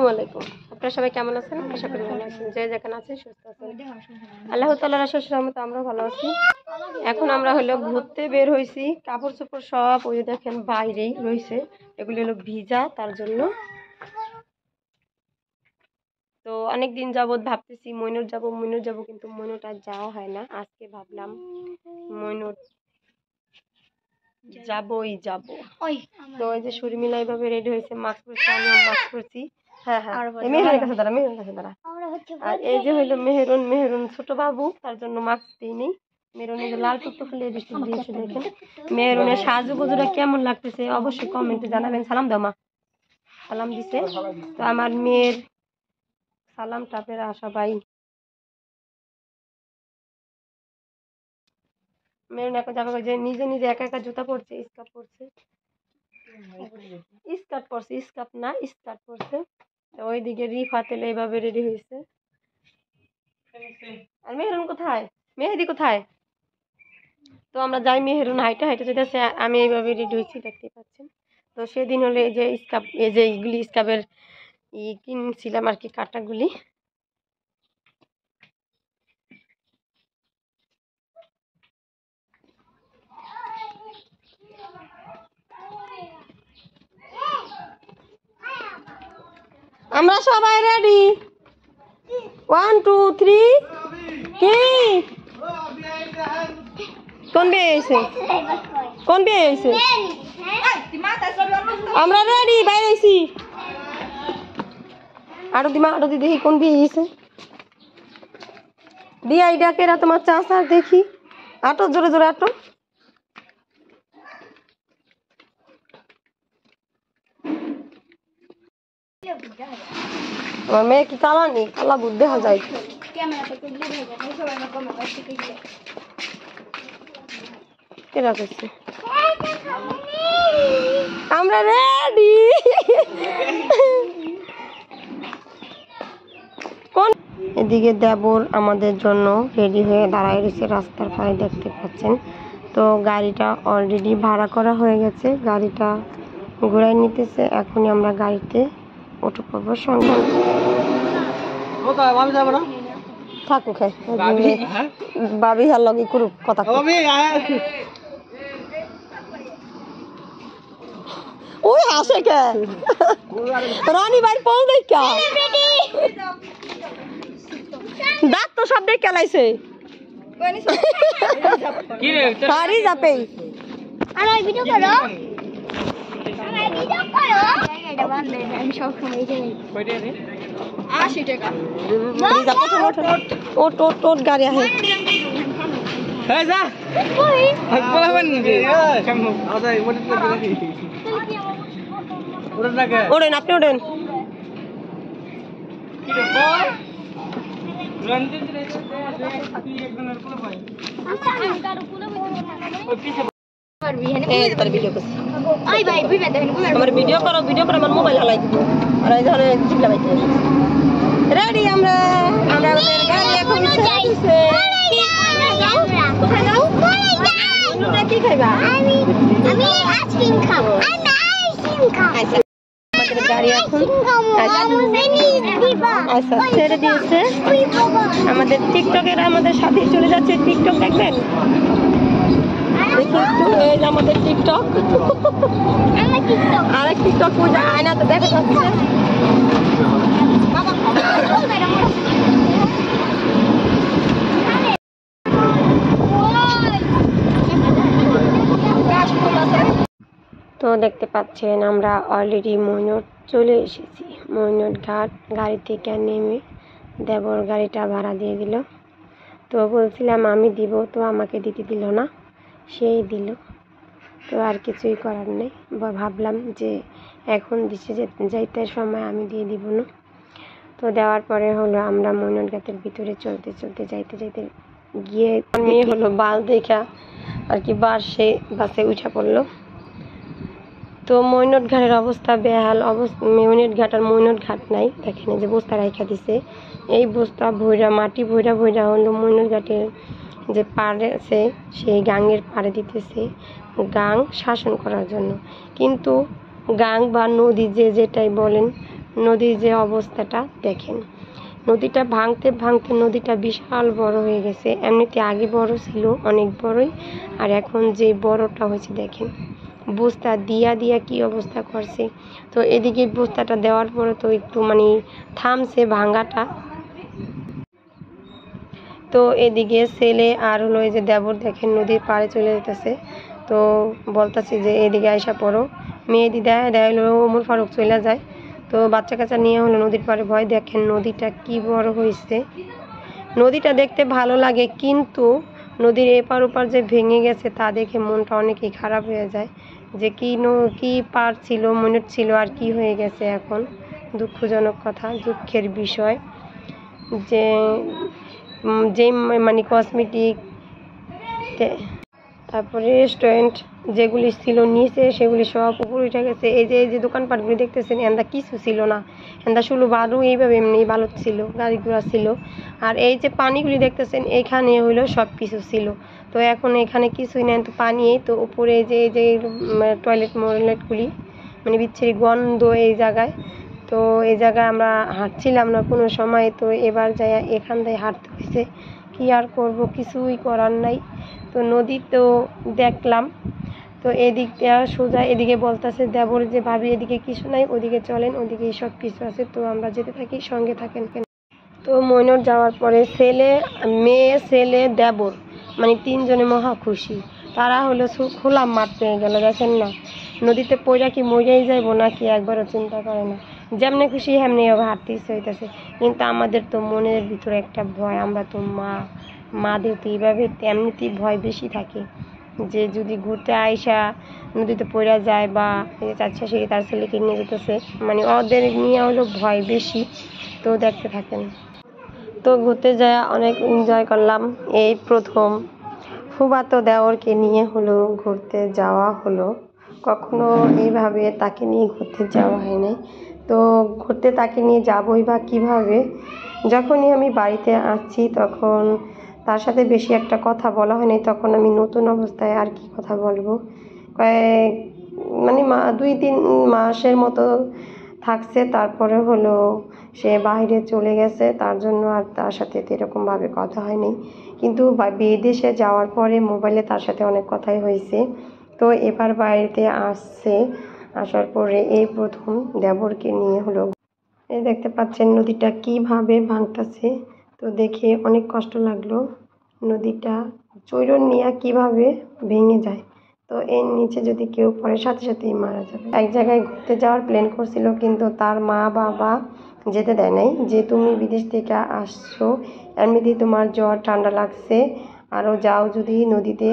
আসসালামু আলাইকুম। আপনারা সবাই কেমন আছেন? আশা করি ভালো আছেন। যে যেখানে আছেন সুস্থ আছেন। আল্লাহ তাআলার অশেষ রহমতে আমরাও ভালো আছি। এখন আমরা হলো ঘুরতে বের হইছি। কাপড় চোপড় সব ওই দেখেন বাইরেই রইছে। এগুলো হলো ভিজা, তার জন্য। তো অনেক দিন যাবত ভাবতেছি মইনুর যাব, কিন্তু মইনুর আর যাওয়া হয় না। আজকে ভাবলাম মইনুর যাবই যাব। তো এই যে শর্মিলা এইভাবে রেডি হয়েছে, মাস্ক পরছে, আমিও মাস্ক পরছি। হ্যাঁ, মেহেরুনের কাছে দাঁড়া। আর এই যে হইলো মেহেরুন ছোট বাবু, তার জন্য মাস্ক দিইনি। মেহেরুনের যে লাল টুকটুক লিপস্টিক দিয়েছে দেখেন। মেহেরুনের সাজুগুজুটা কেমন লাগতেছে অবশ্যই কমেন্টে জানাবেন। সালাম দাও মা। সালাম দিছে। তো আমার মেয়ের সালামটা আপনারা সবাই। মেহেরুন এখন যাবে যে নিজে নিজে একা একা জুতা পরছে, স্কার্ট পরছে। স্কার্ট পরছে। ওইদিকে রিফাতেল এইভাবে রেডি হয়েছে। আর মেহেরুন কোথায়? মেহেদি কোথায়? তো আমরা যাই, মেহেরুন হাইটে যেতেছে, আমি এইভাবে রেডি হয়েছি, দেখতে পাচ্ছেন। তো সেদিন হলে এই যে স্কার্ফ, এই যে এইগুলি স্কার্ফের কিনছিলাম আর কি, কাটাগুলি। আমরা সবাই রেডি। 1 2 3। কি কোন বিয়ে হয়েছে? আমরা রেডি, বাইরে আইছি। আরো দি দেখি কোন বিয়ে হয়েছে। দিয়া এই ডাকেরা তোমার চাষা, দেখি আটো, জোরে জোরে আটো। আমার মেয়ে কি কালা নেই, কালা বুদ্ধ দেখা যায়। আমরা রেডি। এদিকে দেবর আমাদের জন্য রেডি হয়ে দাঁড়ায় রয়েছে রাস্তার পাশে, দেখতে পাচ্ছেন। তো গাড়িটা অলরেডি ভাড়া করা হয়ে গেছে, গাড়িটা ঘুরাই নিতেছে। এখনই আমরা গাড়িতে উঠে পড়বো। সঙ্গে থাকুক, বাবি হার লগে করুক কথা। ওই হাসে কে রানী ভাই পৌঁছ দেখা দাঁত তো সব দেখে লাইছে। হারি যাবে। গাড়ি আহে ওড়েন, আপনি ওড়েন। ভিডিও করো, আমার মোবাইল হালাই দিব। আর এই ধরনের জিবলা বাইতে রেডি আমরা। আমাদের গাড়ি এখন কি খাইবা? গাড়ি এখন আচ্ছা ছেড়ে দিয়েছে। আমাদের টিকটকের আমাদের সাথে চলে যাচ্ছে। টিকটক দেখবেন, দেখি একটু। এই যে আমাদের টিকটক, আরেক টিকটক আয়নাতে দেখা যাচ্ছে। তো দেখতে পাচ্ছেন আমরা অলরেডি মইনুট চলে এসেছি। মইনুট ঘাট। গাড়ি থেকে নেমে দেবর গাড়িটা ভাড়া দিয়ে দিল। তো বলছিলাম আমি দিব, তো আমাকে দিতে দিল না, সেই দিল। তো আর কিছুই করার নেই। ভাবলাম যে এখন দিছে যাইতে সময় আমি দিয়ে দিব না। তো দেওয়ার পরে হলো আমরা মইনুট ঘাটের ভিতরে চলতে যাইতে গিয়ে মেয়ে হলো বাল দেখা আর কি বাসে উঠে পড়লো। তো মইনুট ঘাটের অবস্থা বেহাল মইনুট ঘাট আর মইনুট ঘাট নাই, দেখেন যে বস্তা রাখা দিছে। এই বস্তা ভৈরা, মাটি ভৈরা হলো মইনুট ঘাটের যে পাড়ে আছে সেই গাঙের পাড়ে দিতেছে, গাং শাসন করার জন্য। কিন্তু গাং বা নদী যেটাই বলেন, নদীর যে অবস্থাটা দেখেন। নদীটা ভাঙতে ভাঙতে নদীটা বিশাল বড় হয়ে গেছে। এমনিতে আগে বড় ছিল, অনেক বড়ই, আর এখন যে বড়টা হয়েছে দেখেন। বস্তা দিয়া দিয়া কি অবস্থা করছে। তো এদিকে বস্তাটা দেওয়ার পরে তো একটু থামছে ভাঙাটা। তো এদিকে ছেলে আর হলো এই যে দেবর দেখেন নদীর পাড়ে চলে যেতেছে। তো বলতেছি যে এদিকে আইসা পড়ো, মেহেদি দেয় দেয় হলো ওমর ফারুক চলে যায়। তো বাচ্চা কাচ্চা নিয়ে হলো নদীর পাড়ে ভয়। দেখেন নদীটা কি বড় হয়েছে। নদীটা দেখতে ভালো লাগে, কিন্তু নদীর এপার ওপার যে ভেঙে গেছে তা দেখে মনটা অনেকই খারাপ হয়ে যায়, যে কি পার ছিল, মনে ছিল, আর কি হয়ে গেছে এখন। দুঃখজনক কথা, দুঃখের বিষয় যে যে কসমেটিক, তারপরে রেস্টুরেন্ট যেগুলি ছিল নিচে সেগুলি সব উপরে উঠে গেছে। এই যে দোকানপাটগুলি দেখতেছেন, এন্দা কিছু ছিল না, এন্দা শুধু বালু এইভাবে এমনি বালু ছিল, গাড়ি ঘোড়া ছিল। আর এই যে পানিগুলি দেখতেছেন এখানে হইলো সব কিছু ছিল। তো এখন এখানে কিছুই নেই, তো পানি। তো উপরে এই যে টয়লেটগুলি বিচ্ছিরি গন্ধ এই জায়গায়। তো এই জায়গায় আমরা হাঁটছিলাম না কোনো সময়, তো এবার যাই এখান থেকে হাঁটতে হয়েছে। কি আর করব, কিছুই করার নাই। তো নদী তো দেখলাম। তো এদিকটা সোজা এদিকে বলতেছে দেবর যে ভাবি এদিকে কিছু নাই, ওদিকে চলেন, ওদিকে সব কিছু আছে। তো আমরা যেতে থাকি, সঙ্গে থাকেন। তো ময়নট যাওয়ার পরে ছেলে, মেয়ে, ছেলে, দেবর তিনজনে মহা খুশি। তারা হলো খোলা মাঠ পেয়ে গেল। দেখেন না, নদীতে পড়া কি মরেই যাইব নাকি একবারও চিন্তা করে না। যেমনি খুশি হেমনি হাঁটতে ইচ্ছে হইতেছে। কিন্তু আমাদের তো মনের ভিতরে একটা ভয়, আমরা তো মাদের তো এইভাবে এমনিতেই ভয় বেশি থাকে, যে যদি ঘুরতে আইসা নদীতে পড়া যায়, বা চাচ্ছে সে তার ছেলেকে নিয়ে যেতেছে, ওদের নিয়ে হলো ভয় বেশি। তো দেখতে থাকেন। তো ঘুরতে যায় অনেক এনজয় করলাম। এই প্রথম ফুফাতো দেওরকে নিয়ে হলো ঘুরতে যাওয়া হলো। কখনো এইভাবে তাকে নিয়ে ঘুরতে যাওয়া হয়নি। তো ঘুরতে তাকে নিয়ে যাবোই বা কীভাবে, যখনই আমি বাড়িতে আসছি তখন তার সাথে বেশি একটা কথা বলা হয়নি। তখন আমি নতুন অবস্থায় আর কি কথা বলবো, কয়েক 2-3 মাসের মতো থাকছে। তারপরে হলো সে বাইরে চলে গেছে, তার জন্য আর তার সাথে এরকমভাবে কথা হয়নি। কিন্তু বিদেশে যাওয়ার পরে মোবাইলে তার সাথে অনেক কথাই হয়েছে। তো এবার বাড়িতে আসছে, আসার পরে এই প্রথম দেবরকে নিয়ে হলো। এই দেখতে পাচ্ছেন নদীটা কিভাবে ভাঙতেছে। তো দেখে অনেক কষ্ট লাগলো, নদীটা চৈরন নিয়ে কিভাবে ভেঙে যায়। তো এর নিচে যদি কেউ পড়ে সাথে সাথেই মারা যাবে। এক জায়গায় ঘুরতে যাওয়ার প্ল্যান করছিল, কিন্তু তার মা বাবা যেতে দেয় নাই, যে তুমি বিদেশ থেকে আসছো, এমনিতেই তোমার জ্বর ঠান্ডা লাগছে, আরও যাও যদি নদীতে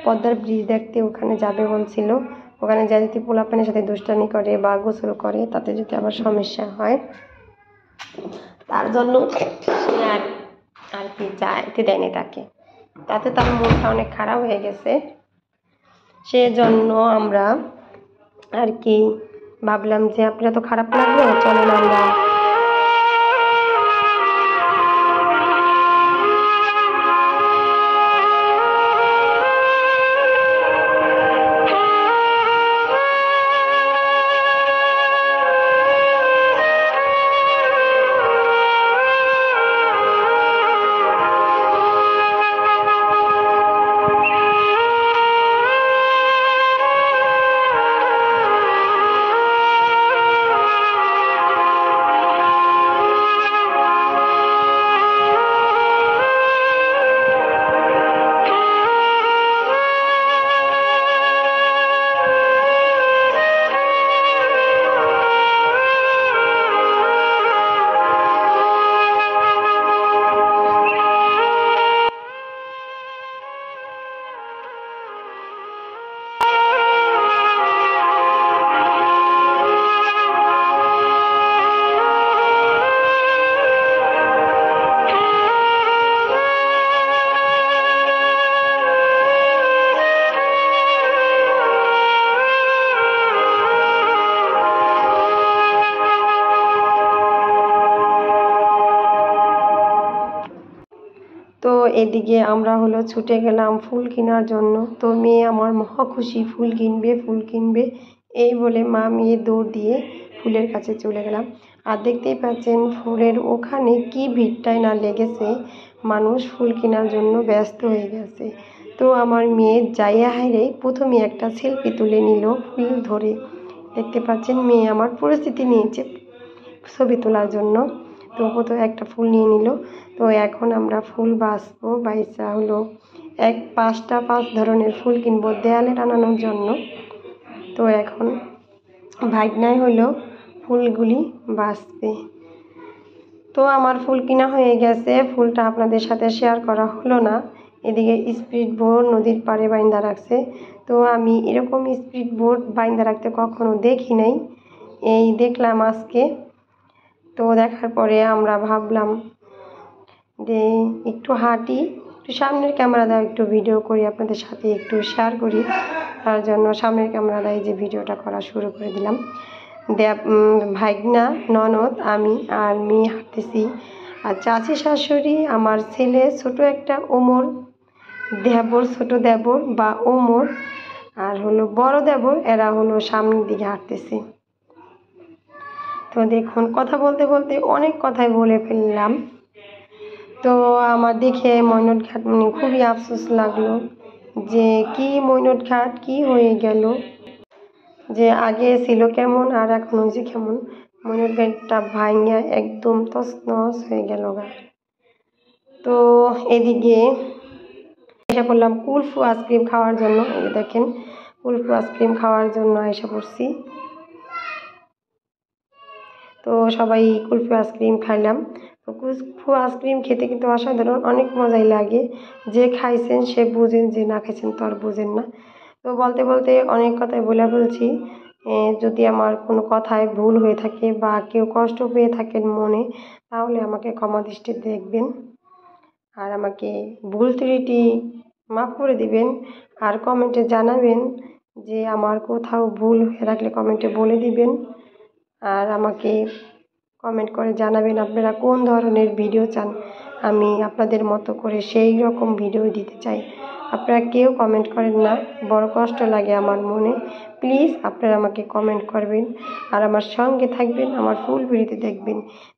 পদ্মার ব্রিজ দেখতে ওখানে যাবে বলছিল। ওখানে যা যদি পোলাপানের সাথে দুষ্টামি করে বা গোসল করে, তাতে যদি আবার সমস্যা হয়, তার জন্য আর কি যাইতে দেয়নি তাকে। তাতে তার মনটা অনেক খারাপ হয়ে গেছে। সেজন্য আমরা আর কি ভাবলাম যে আপনারা তো খারাপ লাগবে, চলেন আমরা এদিকে আমরা হলো ছুটে গেলাম ফুল কেনার জন্য। তো মেয়ে আমার মহা খুশি, ফুল কিনবে। এই বলে মা মেয়ে দৌড় দিয়ে ফুলের কাছে চলে গেলাম। আর দেখতেই পাচ্ছেন ফুলের ওখানে কি ভিড়টাই না লেগেছে, মানুষ ফুল কেনার জন্য ব্যস্ত হয়ে গেছে। তো আমার মেয়ে যাইয়া হাইরে প্রথমে একটা সেলফি তুলে নিল ফুল ধরে। দেখতে পাচ্ছেন মেয়ে আমার পরিস্থিতি নিয়েছে ছবি তোলার জন্য। তো প্রথমে একটা ফুল নিয়ে নিল। তো এখন আমরা ফুল বাছবো, বাইসা হলো 5 ধরনের ফুল কিনবো দেয়ালে টানানোর জন্য। তো এখন ভাগনাই হলো ফুলগুলি বাছবে। তো আমার ফুল কিনা হয়ে গেছে, ফুলটা আপনাদের সাথে শেয়ার করা হলো না। এদিকে স্পিড বোট নদীর পাড়ে বাইন্দা রাখছে। তো আমি এরকম স্পিড বোট বাইন্দা রাখতে কখনো দেখি নাই, এই দেখলাম আজকে। তো দেখার পরে আমরা ভাবলাম যে একটু হাঁটি, একটু সামনের ক্যামেরা দাও, একটু ভিডিও করি, আপনাদের সাথে একটু শেয়ার করি। তার জন্য সামনের ক্যামেরা দিয়ে যে ভিডিওটা করা শুরু করে দিলাম। ভাগনা, ননদ, আমি আর মেয়ে হাঁটতেছি। আর চাচি শাশুড়ি, আমার ছেলে, ছোট একটা ওমর দেবর, ছোট দেবর বা ওমর, আর হলো বড় দেবর, এরা হলো সামনের দিকে হাঁটতেছে। তো দেখুন কথা বলতে বলতে অনেক কথাই বলে ফেললাম। তো আমার দেখে মৈনট ঘাট খুবই আফসোস লাগলো যে কি মৈনট ঘাট কি হয়ে গেল, যে আগে ছিল কেমন আর এখন হয়েছে কেমন। মৈনট ঘাটটা ভাঙিয়া একদম তছনছ হয়ে গেল গা। তো এদিকে এসে পড়লাম কুলফি আইসক্রিম খাওয়ার জন্য। এই দেখেন কুলফি আইসক্রিম খাওয়ার জন্য এসে পড়ছি। তো সবাই কুলফি আইসক্রিম খাইলাম। তো কুলফি আইসক্রিম খেতে কিন্তু অসাধারণ, অনেক মজাই লাগে। যে খাইছেন সে বুঝেন, যে না খাইছেন তো আর বুঝেন না। তো বলতে বলতে অনেক কথাই বলে বলছি। যদি আমার কোনো কথায় ভুল হয়ে থাকে বা কেউ কষ্ট পেয়ে থাকেন মনে, তাহলে আমাকে ক্ষমা দৃষ্টিতে দেখবেন আর আমাকে ভুল ত্রুটি মাফ করে দিবেন। আর কমেন্টে জানাবেন যে আমার কোথাও ভুল হয়ে থাকলে কমেন্টে বলে দিবেন। আর আমাকে কমেন্ট করে জানাবেন আপনারা কোন ধরনের ভিডিও চান, আমি আপনাদের মতো করে সেই রকম ভিডিও দিতে চাই। আপনারা কেউ কমেন্ট করেন না, বড় কষ্ট লাগে আমার মনে। প্লিজ আপনারা আমাকে কমেন্ট করবেন আর আমার সঙ্গে থাকবেন, আমার ফুল ভিডিওটি দেখবেন।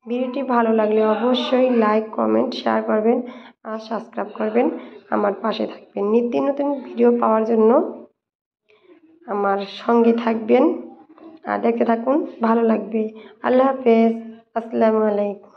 ভিডিওটি ভালো লাগলে অবশ্যই লাইক, কমেন্ট, শেয়ার করবেন আর সাবস্ক্রাইব করবেন। আমার পাশে থাকবেন, নিত্য নতুন ভিডিও পাওয়ার জন্য আমার সঙ্গে থাকবেন আর দেখতে থাকুন, ভালো লাগবে। আল্লাহ হাফেজ, আসসালামু আলাইকুম।